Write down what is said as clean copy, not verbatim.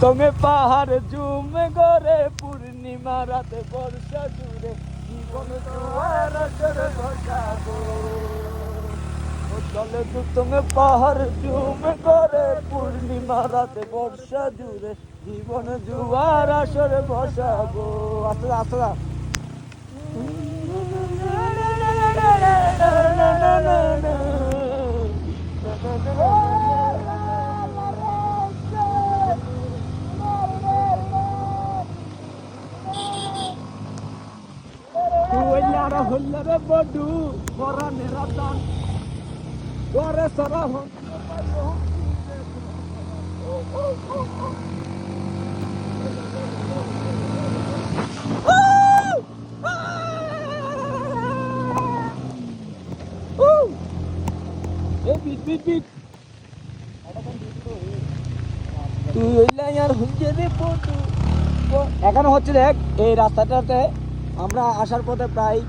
তোমে পাহাড় জুমে গরে পূর্ণিমা রাতে বর্ষা জুড়ে জীবন জোয়ার আসরে ভাসাবো চলে তুমি পাহাড় জুমে গরে পূর্ণিমা রাতে বর্ষা জুড়ে জীবন জোয়ার আসরে ভাসাবো আসলে আসলে হল্লারে বডু পরানের রাতান করে সারা হন তুই হইলে আর হুঞ্জে দে বডু এখানে হচ্ছে দেখ এই রাস্তাটাতে আমরা আসার পথে প্রায়